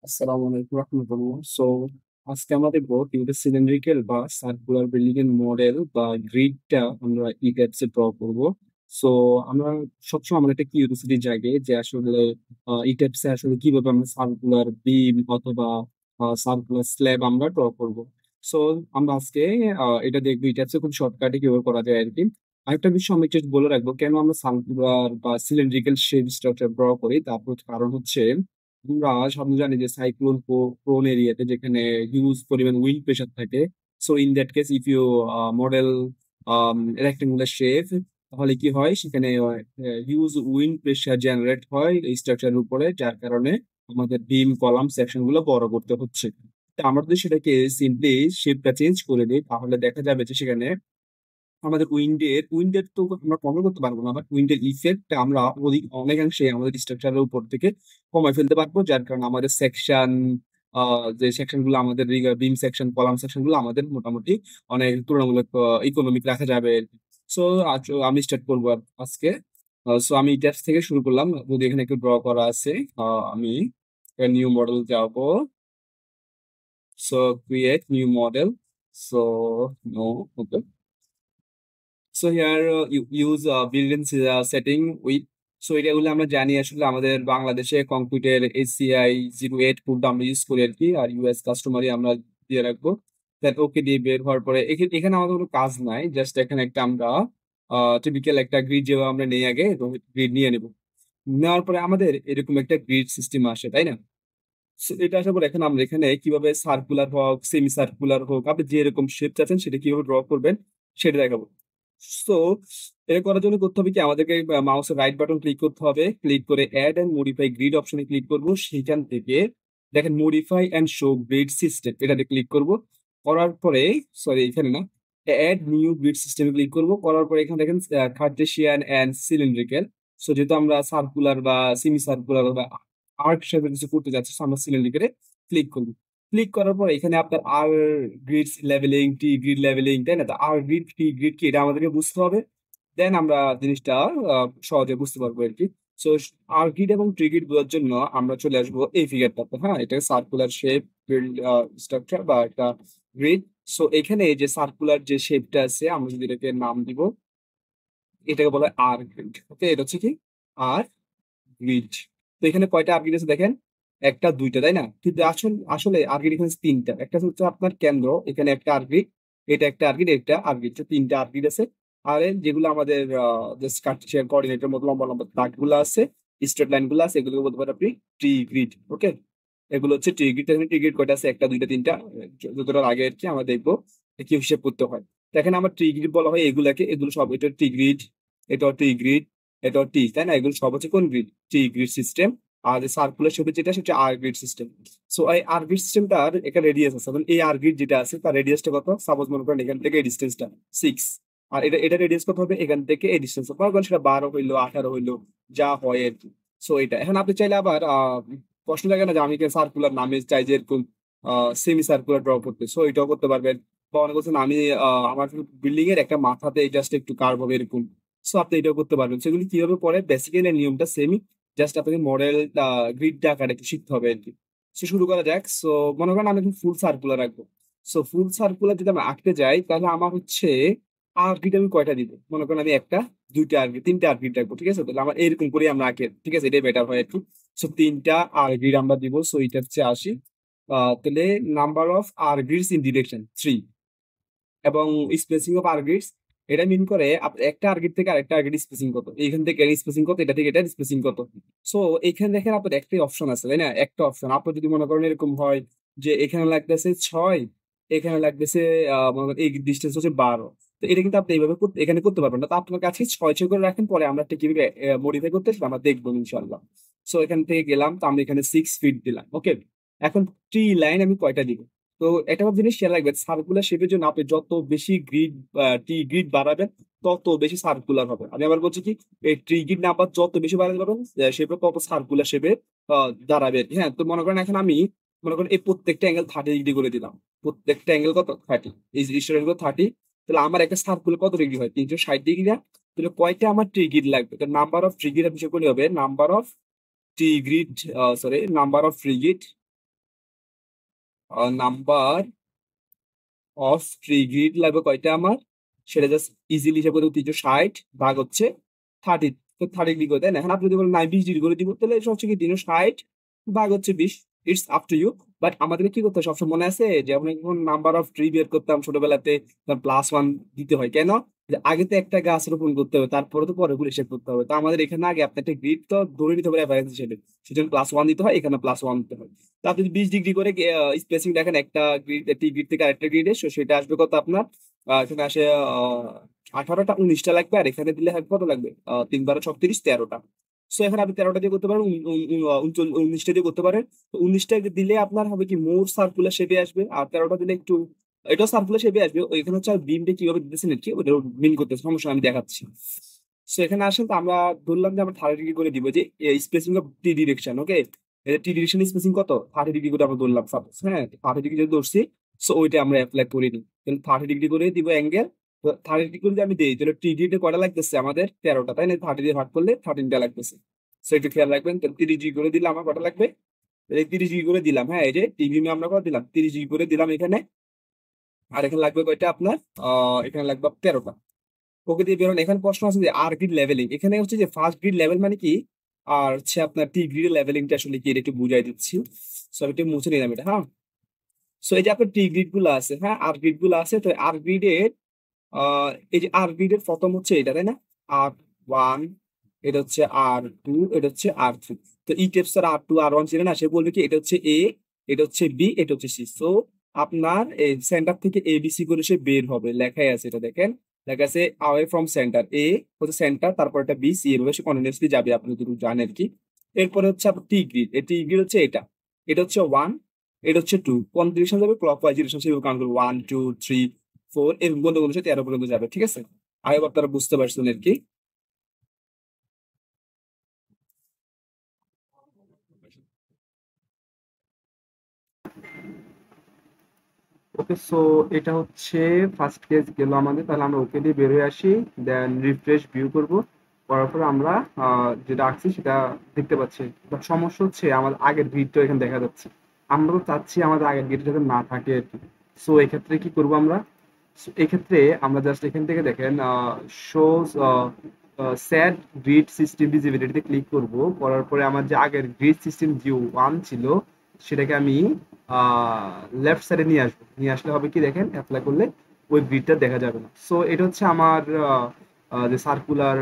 আসসালামু আলাইকুম রহমতুল্লাহ। আজকে আমরা দেখবো কিভাবে সিলিন্ড্রিক্যাল বা সার্কুলার বিল্ডিং এর মডেল বা গ্রিডটা আমরা ই টাইপস এ ড্র করবো। সো আমরা সবসময় আমাদের একটা কিউরিওসিটি জাগে যে আসলে ই টাইপস এ আসলে কিভাবে আমরা সার্কুলার বিম অথবা সার্কুলার স্ল্যাব আমরা ড্র করব। সো আমরা আজকে এটা দেখবো ই টাইপস এ খুব শর্টকাটে কিভাবে করা যায় আর কি। আরেকটা বিষয় আমি একটু বলে রাখবো কেন আমরা সার্কুলার বা সিলিন্ড্রিক্যাল শেপ স্ট্রাকচার ড্র করি। তারপর কারণ হচ্ছে আমরা সবাই জানি যে সাইক্লোন প্রোন এরিয়াতে যেখানে হিউজ পরিমাণ উইন্ড প্রেশার থাকে। So in that case if you model rectangular shape, তাহলে কি হয় সেখানে হিউজ উইন্ড প্রেশার জেনারেট হয় এই স্ট্রাকচারের উপরে, যার কারণে আমাদের বিম কলাম সেকশন গুলো বড় করতে হচ্ছে। তা আমরা যদি সেটাকে সিম্পলি শেপটা চেঞ্জ করে দিই, তাহলে দেখা যাবে যে সেখানে আমাদের উইন্ডের তো আমরা কন্ট্রোল করতে পারবো না, বাট উইন্ডের ইফেক্ট আমরা অনেকাংশে আমাদের স্ট্রাকচারের উপর থেকে কমায় ফেলতে পারবো, যার কারণে আমাদের সেকশন, যে সেকশন গুলো আমাদের বিম সেকশন কলাম সেকশন গুলো আমাদের মোটামুটি অনেক তুলনামূলক ইকোনমিক রাখা যাবে। সো আমি স্টার্ট করবো আজকে। সো আমি ট্যাক্স থেকে শুরু করলাম, যদি এখানে একটু ড্র করা আছে। আমি নিউ মডেল যাব। So create new model. So no, okay. So here use building setting with. সো এটা গুলো আমরা জানি আসলে আমাদের বাংলাদেশে কংক্রিটের এসিআই 08 কোড আমরা ইউজ করি আর কি, আর ইউএস কাস্টমারই আমরা দিয়ে রাখবো। দেন ওকে দিয়ে বের হওয়ার পরে এখানে আমাদের কোনো কাজ নাই, জাস্ট এখানে একটা আমরা টিপিক্যাল একটা গ্রিড যেভাবে আমরা নেই আগে, গ্রিড নিয়ে নেব। নেওয়ার পরে আমাদের এরকম একটা গ্রিড সিস্টেম আসে, তাই না? So, এটা আসার পর এখন আমরা এখানে কিভাবে সার্কুলার হোক সেমি সার্কুলার হোক আপনি যে এরকম শেপ চাচ্ছেন সেটা কিভাবে ড্র করবেন সেটা দেখাবো। সো এটা করার জন্য করতে হবে কি, আমাদেরকে মাউসের রাইট বাটন ক্লিক করতে হবে, ক্লিক করে অ্যাড এন্ড মডিফাই গ্রিড অপশনে ক্লিক করব। সেইখান থেকে দেখেন modify and show grid system, এটাতে ক্লিক করব। করার পরে, সরি এখানে না, অ্যাড নিউ গ্রিড সিস্টেমে ক্লিক করব। করার পরে এখানে দেখেন কার্টেসিয়ান এন্ড সিলিন্ড্রিক্যাল। সো যেহেতু আমরা সার্কুলার বা সেমি সার্কুলার বা আর্ক শেপের কিছু করতে যাচ্ছি, so আমরা সিলিন্ড্রিক্যালে ক্লিক করব। ক্লিক করার পর এখানে আপনার আর গ্রিড লেভেলিং, টি গ্রিড লেভেলিং, তাই না? তো আর গ্রিড টি গ্রিড কি এটা আমাদেরকে বুঝতে হবে, দেন আমরা জিনিসটা সহজে বুঝতে পারবো আর কি। সো আর গ্রিড এবং ট্রি গ্রিড বোঝার জন্য আমরা চলে আসবো এই ফিগারটাতে। হ্যাঁ, এটা সার্কুলার শেপ বিল্ড স্ট্রাকচার বা একটা গ্রিড। সো এখানে এই যে সার্কুলার যে শেপটা আছে, আমরা যদি এটাকে নাম দিব, এটাকে বলা হয় আর গ্রিড। ওকে, এটা হচ্ছে কি আর গ্রিড। তো এখানে কয়টা আর গ্রিড আছে দেখেন, একটা দুইটা, তাই না? কিন্তু আসলে আর গ্রিড এখানে তিনটা। একটা হচ্ছে আপনার কেন্দ্র, এখানে একটা আর গ্রিড, এটা একটা আর গ্রিড, একটা আর গ্রিড, তিনটা আর গ্রিড আছে। আর এর যেগুলো আমাদের জাস্ট কার্টেসিয়ান কোঅর্ডিনেটের মতো লম্বা লম্বা দাগগুলো আছে, স্ট্রেট লাইন গুলো আছে, এগুলোকে বলতে পারেন আপনি ট্রি গ্রিড। ওকে, এগুলো হচ্ছে ট্রি গ্রিড। এখানে ট্রি গ্রিড কয়টা আছে, একটা দুইটা তিনটা, যতটার আগে আর কি আমরা দেখবো কি হিসেব করতে হয়। তো এখানে আমার ট্রি গ্রিড বলা হয় এগুলাকে, এগুলো সব, এটা ট্রি গ্রিড, এটা ট্রি গ্রিড, এটা টি, তাই না? এগুলো সব হচ্ছে কোন গ্রিড? টি গ্রিড সিস্টেম। আর সার্কুলার শেপে যেটা সেটা আর গ্রিড সিস্টেম। সো এই আর গ্রিড সিস্টেমটার একটা রেডিয়াস আছে, মানে এই আর গ্রিড যেটা আছে তার রেডিয়াসটা কত? সাপোজ মনে করেন এখান থেকে এই ডিস্টেন্সটা 6, আর এটা রেডিয়াস কত হবে এখান থেকে এই ডিস্টেন্স, মনে করেন সেটা 12 হইলো 18 হইলো, যা হয় আর কি। সো এটা এখন আপনি চাইলে আবার প্রশ্ন থাকে না যে আমি সার্কুলার নামে চাই যে এরকম সেমি সার্কুলার ড্র করতে, সো এটাও করতে পারবেন। বা অনেক বলছেন আমি আমার বিল্ডিং এর একটা মাথাতে জাস্ট একটু কার্ভ হবে এরকম, সো আপনি এটাও করতে পারবেন। সেগুলি কিভাবে পড়ে, বেসিক্যালি নিয়মটা সেমই, জাস্ট আপনাকে মডেল গ্রিডটা আকারে একটু শিখতে হবে আর কি। সো শুরু করা যাক। সো মনে করেন আমি ফুল সার্কুলার রাখবো। সো ফুল সার্কুলার যদি আমি আঁকতে যাই, তাহলে আমার হচ্ছে আর গ্রিড আমি কয়টা দিব? মনে করেন আমি একটা, দুইটা আর গ্রিড, তিনটা আর গ্রিড রাখবো, ঠিক আছে? তাহলে আমার এরকম করে আমরা আঁকে, ঠিক আছে? এটাই বেটার হয় একটু। সো তিনটা আর গ্রিড আমরা দিব। সো এটা হচ্ছে 80। তাহলে নাম্বার অফ আর গ্রিডস ইন ডিরেকশন 3, এবং স্পেসিং অফ আর্গিটস, এটা মিন করে একটা আর্গিট থেকে আরেকটা আর্গিট স্পেসিং কত, এইখান থেকে এর স্পেসিং কত, এটা থেকে এটার স্পেসিং কত। সো এখানে দেখেন আপনার একটাই অপশন আছে, তাই না? একটা অপশন। আপনার যদি মনে করেন এরকম হয় যে এখানে লাগতেছে 6, এখানে লাগতেছে মনে করেন এই ডিস্টেন্স হচ্ছে 12, তো এটা কিন্তু আপনি এইভাবে এখানে করতে পারবেন না। তো আপনার কাছে 6 6 করে রাখেন, পরে আমরা একটা কিভাবে মডিফাই করতে সেটা আমরা দেখবো ইনশাল্লাহ। সো এখান থেকে গেলাম, তো আমি এখানে 6 ফিট দিলাম। ওকে, এখন ট্রি লাইন আমি কয়টা দিব? তো একটা জিনিস খেয়াল রাখবেন, সার্কুলার শেপের জন্য আপনি যত বেশি গ্রিড টি গ্রিড বাড়াবেন তত বেশি সার্কুলার হবে। আমি আবার বলছি কি, এই ট্রি গ্রিড নাম্বার যত বেশি বাড়াতে পারবেন শেপে, তত সার্কুলার শেপে দাঁড়াবে। হ্যাঁ, তো মনে করেন এখন আমি মনে করেন এই প্রত্যেকটা অ্যাঙ্গেল 30 ডিগ্রি করে দিলাম। প্রত্যেকটা অ্যাঙ্গেল কত? 30। এই স্টুডেন্ট 30। তাহলে আমার একটা সার্কুলার কত ডিগ্রি হয়? 360 ডিগ্রি না? তাহলে কয়টা আমার ট্রি গ্রিড লাগবে? তো নাম্বার অফ ট্রি গ্রিড হিসেবে করলে হবে number of tree grid, sorry number of tree grid number of tree grid লাগবে কয়টা আমার, সেটা জাস্ট ইজিলি হিসাব করতে 360 ভাগ হচ্ছে 30, তো 30 ডিগ্রি করে, তাই না? এখন আপনি যদি বলেন না 20 ডিগ্রি করে দিব, তাহলে এটা হচ্ছে কি 360 ভাগ হচ্ছে 20, it's up to you. But আমাদেরকে কি করতে হয় সবসময় মনে আছে যে আমরা যখন নাম্বার অফ ট্রি বের করতাম ছোটবেলাতে, +1 দিতে হয় কেন? যে আগে তো একটা গাছ রোপণ করতে হবে, তারপরে তো পরে গুলো হিসেব করতে হবে। তো আমাদের এখানে আগে আপনি একটা গ্রিড তো ধরে নিতে হবে রেফারেন্স হিসেবে, সেজন্য +1 দিতে হয়, এখানে +1 দিতে হয়। তো আপনি যদি 20 ডিগ্রি করে স্পেসিং দেখেন একটা গ্রিড, একটি গ্রিড থেকে আরেকটা গ্রিডে, সেটা আসবে কত আপনার, এখানে আসে 18টা 19টা লাগবে, আর এখানে দিলে কত লাগবে, 3 12 36 13টা। সো এখানে আপনি 13টা দিয়ে করতে পারেন, 19টা দিয়ে করতে পারেন। তো 19টা দিলে আপনার হবে কি মোর সার্কুলার শেপে আসবে, আর 13টা দিলে একটু এটাও সার্কুলার শেপে আসবে। ওইখানে হচ্ছে বিমটা কিভাবে দিতেছেন আর কি ওটা মিন করতে সমস্যা আমি দেখাচ্ছি। সো এখানে আসেন, তো আমরা ধরলাম যে আমরা 30 ডিগ্রি করে দিব, যে spacing of T direction, okay? T direction spacing কত, 30 ডিগ্রি করে আমরা ধরলাম সাপোজ, হ্যাঁ 30 ডিগ্রি যদি ধরছি, সো ওইটা আমরা অ্যাপ্লাই করে নিই। তাহলে 30 ডিগ্রি করে দিব অ্যাঙ্গেল। তো 30 ডিগ্রি করে যদি আমি দিই, তাহলে টি ডিগ্রি কয়টা লাগতেছে আমাদের, 13টা, তাই না? 30 দিয়ে ভাগ করলে 13টা লাগতেছে। সো একটু খেয়াল রাখবেন। তাহলে 30 ডিগ্রি করে দিলে আমার কটা লাগবে, এই 30 ডিগ্রি করে দিলাম, হ্যাঁ এই যে টিভি আমরা কত দিলাম, 30 ডিগ্রি করে দিলাম এখানে। আর এখানে লাগবে কয়টা আপনার, এখানে লাগবে 13টা। ওকে দিয়ে বেরোন। এখানে প্রশ্ন আছে যে আর গ্রিড লেভেলিং, এখানে হচ্ছে যে ফার্স্ট গ্রিড লেভেল মানে কি, আর হচ্ছে আপনার টি গ্রিড লেভেলিংটা আসলে কি, এটা একটু বুঝাই দিচ্ছি। সো আমি একটু মুছে নিলাম এটা, হ্যাঁ। সো এই যে আপনার টি গ্রিড গুলো আছে, হ্যাঁ আর গ্রিড গুলো আছে, তো আর গ্রিডের এই যে আর গ্রিডের প্রথম হচ্ছে এটা, তাই না? R1, এটা হচ্ছে R2, এটা হচ্ছে R3। তো ই টেপস R2 R1 ছিল না, সে বলবে কি এটা হচ্ছে এ, এটা হচ্ছে বি, এটা হচ্ছে সি। সো আপনার এই সেন্টার থেকে এ বি সি করে সে বের হবে, লেখাই আছে এটা দেখেন, লেখা আছে অ্যাওয়ে ফ্রম সেন্টার, এ হচ্ছে সেন্টার, তারপর একটা বি, সি এভাবে সে কন্টিনিউয়াসলি যাবে, আপনি যদি জানেন আর কি। এরপরে হচ্ছে আপনার টি গ্রিড, এই টি গ্রিড হচ্ছে এটা, এটা হচ্ছে 1, এটা হচ্ছে 2, কোন ডিরেকশন যাবে ক্লকওয়াইজ ডিরেকশন সেভাবে কাউন্ট করবে, 1 2 3 4 এরকম বন্ধ বন্ধ 13 পর্যন্ত যাবে, ঠিক আছে? আই হোপ আপনারা বুঝতে পারছেন আর কি। ওকে, সো এটা হচ্ছে ফার্স্ট কেস গেল আমাদের, তাহলে আমরা ওকে দিয়ে বের হয়ে আসি, দেন রিফ্রেশ ভিউ করব, করার পর আমরা যেটা আঁকছি সেটা দেখতে পাচ্ছি। বাট সমস্যা হচ্ছে আমাদের আগের গ্রিডটা এখানে দেখা যাচ্ছে, আমরা তো চাচ্ছি আমাদের আগের গ্রিড যাতে না থাকে আর কি। সো এক্ষেত্রে কি করব আমরা, So, এক্ষেত্রে আমরা জাস্ট এখান থেকে দেখেন শোজ সেট গ্রিড সিস্টেম ভিজিবিলিটিতে ক্লিক করব, করার পরে আমার যে আগের গ্রিড সিস্টেম জিও 1 ছিল সেটাকে আমি লেফট সাইডে নিয়ে আসবো, নিয়ে আসলে হবে কি দেখেন অ্যাপ্লাই করলে ওই গ্রিডটা দেখা যাবে না। সো এটা হচ্ছে আমার যে সার্কুলার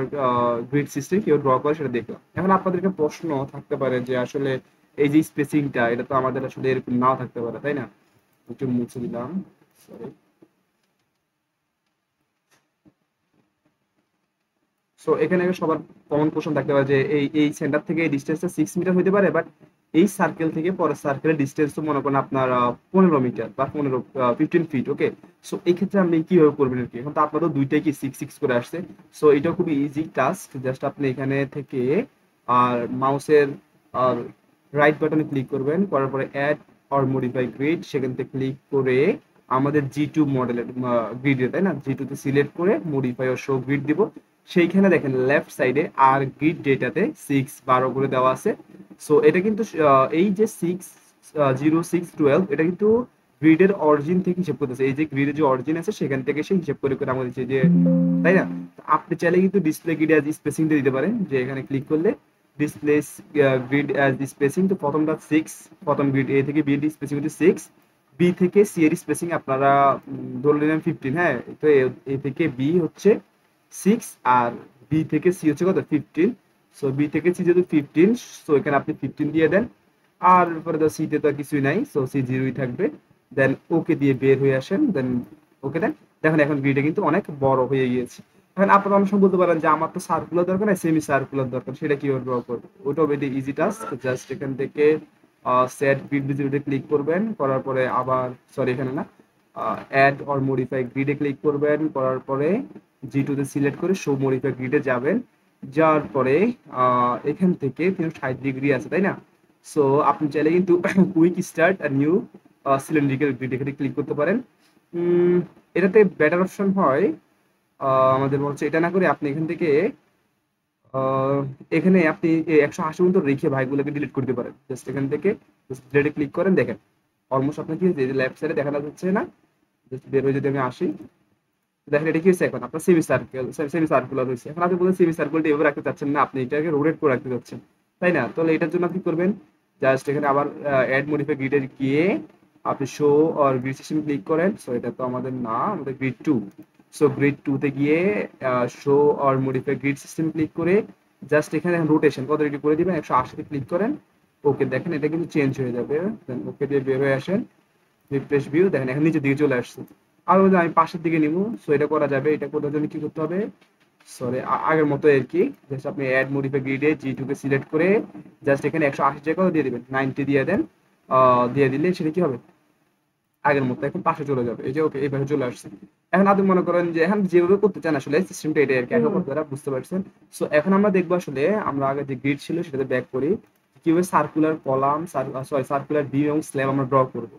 গ্রিড সিস্টেম কেউ ড্র করে সেটা দেখলাম। এখন আপনাদেরকে প্রশ্ন থাকতে পারে যে আসলে এই যে স্পেসিংটা এটা তো আমাদের আসলে এরকম নাও থাকতে পারে, তাই না? একটু মুছে দিলাম, সরি। সো এখানে সবার কমন কোশ্চেন থাকতে পারে যে এই সেন্টার থেকে এই ডিস্টেন্সটা 6 মিটার হতে পারে, বাট এই সার্কেল থেকে পরের সার্কেলের ডিস্টেন্স তো মনে করেন আপনার 15 মিটার বা 15 15 ফিট, ওকে? সো এই ক্ষেত্রে আপনি কিভাবে করবেন আর কি, এখন তো আপনারও দুইটাই কি 6 6 করে আসছে। সো এটা খুবই ইজি টাস্ক, জাস্ট আপনি এখানে থেকে আর মাউসের আর রাইট বাটনে ক্লিক করবেন, করার পরে অ্যাড অর মডিফাই গ্রিড, সেখান থেকে ক্লিক করে আমাদের জি2 মডেলের গ্রিডে, তাই না, জি2 তে সিলেক্ট করে মডিফাই ও শো গ্রিড দিব। সেইখানে দেখেন লেফট সাইডে আর গ্রিড ডেটাতে 6 12 করে দেওয়া আছে। সো এটা কিন্তু এই যে 6 0 6 12 এটা কিন্তু গ্রিডের অরিজিন থেকে হিসেব করতেছে, এই যে গ্রিডের যে অরিজিন আছে সেখান থেকে সে হিসেব করে করে আমাদের যে, তাই না? তো আপনি চাইলে কিন্তু ডিসপ্লে গ্রিড অ্যাজ স্পেসিংটা দিতে পারেন, যে এখানে ক্লিক করলে ডিসপ্লে গ্রিড অ্যাজ স্পেসিং, তো প্রথমটা 6, প্রথম গ্রিড এ থেকে বি এর স্পেসিং হচ্ছে 6, বি থেকে সি এর স্পেসিং আপনারা ধরে নিলেন 15, হ্যাঁ। তো এ থেকে বি হচ্ছে 6, আর বি থেকে সি হচ্ছে কত 15। সো বি থেকে সি যেহেতু 15, সো এখানে আপনি 15 দিয়ে দেন, আর পরে তো সিতে তো কিছুই নাই, সো সি 0ই থাকবে। দেন ওকে দিয়ে বের হয়ে আসেন, দেন ওকে দেন। দেখেন এখন গ্রিডে কিন্তু অনেক বড় হয়ে গিয়েছে। এখন আপনারা অনেক সময় বলতে পারেন যে আমার তো সার্কুলার দরকার না সেমি সার্কুলার দরকার, সেটা কিভাবে ড্র করবো? ওটাও বেশি ইজি টাস্ক, জাস্ট এখান থেকে সেট গ্রিড ভিজিবিলিটি ক্লিক করবেন, করার পরে আবার সরি এখানে না, অ্যাড অর মডিফাই গ্রিডে ক্লিক করবেন, করার পরে জি2 তে সিলেক্ট করে শো মডিফাই গ্রিডে যাবেন, যাওয়ার পরে এখান থেকে 360 ডিগ্রি আছে, তাই না? সো আপনি চাইলে কিন্তু কুইক স্টার্ট আর নিউ সিলিন্ড্রিক্যাল গ্রিড এখানে ক্লিক করতে পারেন। এটাতে বেটার অপশন হয় আমাদের হচ্ছে এটা না করে আপনি এখান থেকে আহ, এখানে আপনি 180 পর্যন্ত রেখে ভাইগুলোকে ডিলিট করতে পারেন, জাস্ট এখান থেকে ডিলিটে ক্লিক করেন, দেখেন অলমোস্ট আপনার কি হয়েছে, লেফট সাইডে দেখা যাচ্ছে না, জাস্ট বের হয়ে যদি আমি আসি, দেখেন এটা কি হচ্ছে, এখন আপনার সেমি সার্কুলার হয়েছে। এখন আপনি বলছেন সেমি সার্কুলটা এভাবে রাখতে চাচ্ছেন না, আপনি এটাকে রোটেট করে রাখতে চাচ্ছেন, তাই না? তাহলে এটার জন্য আপনি করবেন জাস্ট এখানে আবার অ্যাড মডিফাই গ্রিডে গিয়ে আপনি show or grid system click করেন। সো এটা তো আমাদের না, আমাদের গ্রিড টু। সো গ্রিড টুতে গিয়ে show or modify grid system click করে জাস্ট এখানে রোটেশন কত ডিগ্রি করে দিবেন, 180 ক্লিক করেন। ওকে, দেখেন এটা কিন্তু চেঞ্জ হয়ে যাবে। ওকে দিয়ে বের হয়ে আসেন, রিফ্রেশ ভিউ, দেখেন এখন নিচের দিকে চলে আসছে। আর যদি আমি পাশের দিকে নিব, সো এটা করা যাবে। এটা করার জন্য কি করতে হবে, সরি আগের মতো আর কি, জাস্ট আপনি অ্যাড মডিফাই গ্রিডে জি2 কে সিলেক্ট করে জাস্ট এখানে 180 জায়গা দিয়ে দিবেন, 90 দিয়ে দেন। দিয়ে দিলে সেটা কি হবে, আগের মতো এখন পাশে চলে যাবে। এই যে ওকে, এই পাশে চলে আসছে। এখন আপনি মনে করেন যে এখন যেভাবে করতে চান আসলে সিস্টেমটা এটাই আর কি, এখন আপনারা বুঝতে পারছেন। সো এখন আমরা দেখবো আসলে আমরা আগে যে গ্রিড ছিল সেটাতে ব্যাক করি, কিভাবে সার্কুলার কলাম, সরি সার্কুলার বিম এবং স্ল্যাব আমরা ড্র করবো।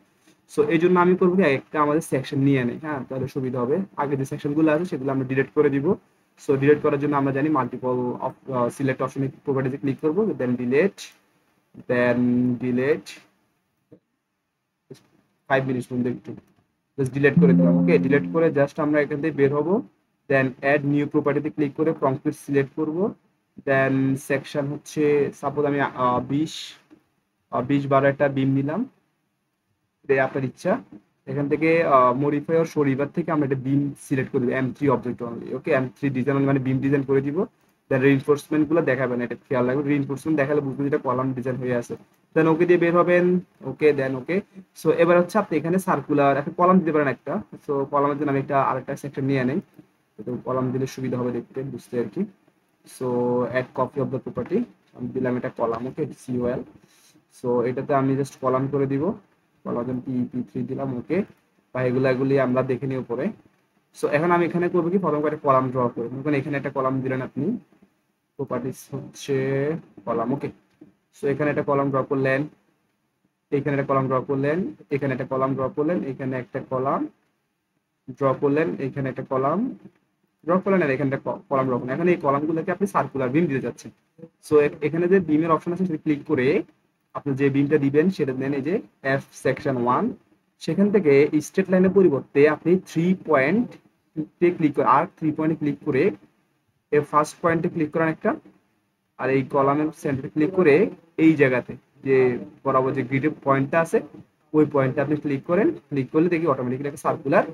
সো এই জন্য আমি করবো কি, একটা আমাদের সেকশন নিয়ে নেই, হ্যাঁ, তাহলে সুবিধা হবে। আগে যে সেকশনগুলো আছে সেগুলো আমরা ডিলিট করে দিব। সো ডিলিট করার জন্য আমরা জানি মাল্টিপল সিলেক্ট অপশনে প্রপার্টিতে ক্লিক করবো, দেন ডিলেট 5 মিনিট মধ্যে একটু জাস্ট ডিলিট করে দিলাম। ওকে, ডিলিট করে জাস্ট আমরা এখান থেকে বের হবো। দেন অ্যাড নিউ প্রপার্টিতে ক্লিক করে কংক্রিট সিলেক্ট করব। দেন সেকশন হচ্ছে সাপোজ আমি 20 12 একটা বিম নিলাম, এটা আপনার ইচ্ছা। এখান থেকে মডিফাই অর শো রিভার থেকে আমরা একটা বিম সিলেক্ট করে দিব, M3 অবজেক্ট অনলি। ওকে, M3 ডিজাইন মানে বিম ডিজাইন করে দিব। দেন রিইনফোর্সমেন্ট গুলো দেখাবেন, এটা খেয়াল রাখবেন, রিইনফোর্সমেন্ট দেখালে বুঝবেন যেটা কলাম ডিজাইন হয়ে আছে। দেন ওকে দিয়ে বের হবেন। ওকে, দেন ওকে। সো এবার হচ্ছে আপনি এখানে সার্কুলার একটা কলাম দিতে পারেন একটা। সো কলামের জন্য আমি একটা আরেকটা সেকশন নিয়ে নেই, তো কলাম দিলে সুবিধা হবে দেখতে বুঝতে আর কি। So ad copy of the property, আমি দিলাম এটা কলাম। ওকে, COL। সো এটাতে আমি জাস্ট কলাম করে দিব, কলাম P3 দিলাম। ওকে, বা এগুলি আমরা দেখে নিয়ে পরে। সো এখন আমি এখানে করবো কি, প্রথম করে কলাম ড্র করবো। এখানে একটা কলাম দিলেন আপনি, প্রপার্টিস হচ্ছে কলাম। ওকে, সো এখানে একটা কলাম ড্র করলেন, এখানে একটা কলাম ড্র করলেন, এখানে একটা কলাম ড্র করলেন, এখানে একটা কলাম ড্র করলেন, এখানে একটা কলাম ড্র করলেন, আর এখানে একটা কলাম ড্র করলেন। এখন এই কলামগুলোকে আপনি সার্কুলার বিম দিতে যাচ্ছেন। সো এখানে যে বিমের অপশন আছে সেটা ক্লিক করে আপনি যে বিমটা দিবেন সেটা দেন এই যে F সেকশন 1। সেখান থেকে স্ট্রেট লাইনের পরিবর্তে আপনি 3 পয়েন্ট ক্লিক করে, আর 3 পয়েন্টে ক্লিক করে এর ফার্স্ট পয়েন্টে ক্লিক করেন একটা, আর এই কলামের সেন্টারে ক্লিক করে এই জায়গাতে যে বরাবর যে গ্রিডের পয়েন্টটা আছে ওই পয়েন্টে আপনি ক্লিক করেন। ক্লিক করলে দেখি অটোমেটিক্যালি একটা সার্কুলার,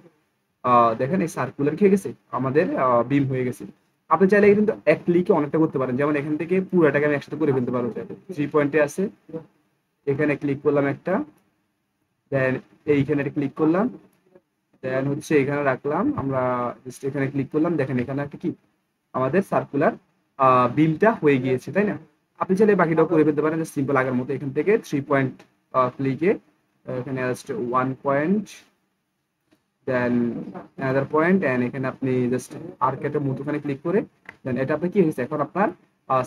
দেখেন এই সার্কুলার কি হয়ে গেছে, আমাদের বিম হয়ে গেছে। আপনি চাইলে কিন্তু এক ক্লিকে অনেকটা করতে পারেন, যেমন এখান থেকে পুরোটাকে আমি একসাথে করে ফেলতে পারবো। 3 পয়েন্টে আছে, এখানে ক্লিক করলাম একটা, দেন এইখানে একটা ক্লিক করলাম, দেন হচ্ছে এখানে রাখলাম আমরা, জাস্ট এখানে ক্লিক করলাম, দেখেন এখানে একটা কি আমাদের সার্কুলার বিমটা হয়ে গিয়েছে, তাই না? আপনি চাইলে বাকিটাও করে ফেলতে পারেন সিম্পল আগের মতো। এখান থেকে 3 পয়েন্ট ক্লিকে এখানে just 1 point, then another point, and এখানে আপনি জাস্ট আর্কেটের মধ্যখানে ক্লিক করে দেন এটা আপনি কি হয়েছে, এখন আপনার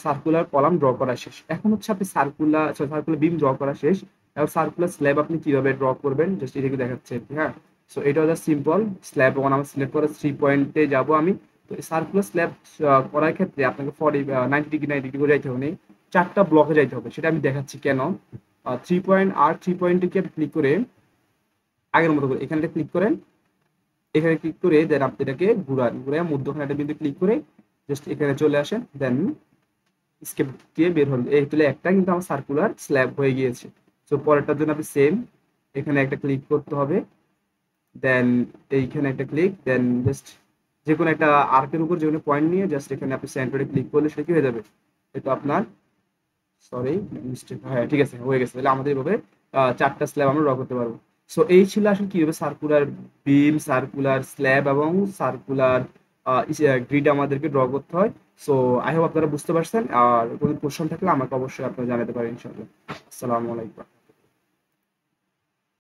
সার্কুলার কলাম ড্র করা শেষ। এখন হচ্ছে আপনি সার্কুলার বিম ড্র করা শেষ। এখন সার্কুলার স্ল্যাব আপনি কিভাবে ড্র করবেন জাস্ট এটাকে দেখাচ্ছে আর কি, হ্যাঁ। সো এটা হচ্ছে সিম্পল স্ল্যাব ওয়ান আমার সিলেক্ট করে 3 পয়েন্টে যাব আমি। তো সার্কুলার স্ল্যাব করার ক্ষেত্রে আপনাকে 90 ডিগ্রি করে যাইতে হবে, 4টা ব্লকে যাইতে হবে, সেটা আমি দেখাচ্ছি কেন। 3 পয়েন্ট আর 3 পয়েন্টে কি ক্লিক করে আগের মতো করে এখানে ক্লিক করেন, এখানে ক্লিক করে দেন আপনি এটাকে ঘুরায় মধ্যখানে একটা বিন্দু ক্লিক করে জাস্ট এখানে চলে আসেন, দেন স্কেপ দিয়ে বের হন। এই তুলে একটা কিন্তু আমার সার্কুলার স্ল্যাব হয়ে গিয়েছে। তো পরেরটার জন্য আপনি সেম এখানে একটা ক্লিক করতে হবে, দেন এইখানে একটা ক্লিক, দেন জাস্ট যে কোনো একটা আর্কের উপর যে কোনো পয়েন্ট নিয়ে জাস্ট এখানে আপনি সেন্টারে ক্লিক করলে সেটা কি হয়ে যাবে, এটা আপনার, সরি মিস্টেক, হ্যাঁ ঠিক আছে হয়ে গেছে। তাহলে আমাদের এভাবে 4টা স্ল্যাব আমরা ড্র করতে পারবো। সো এই ছিল আসলে কিভাবে সার্কুলার বিম, সার্কুলার স্ল্যাব এবং সার্কুলার গ্রিড আমাদেরকে ড্র করতে হয়। সো আই হোপ আপনারা বুঝতে পারছেন। আর কোনো কোশ্চেন থাকলে আমাকে অবশ্যই আপনারা জানাতে পারেন ইনশাআল্লাহ। আসসালামু আলাইকুম।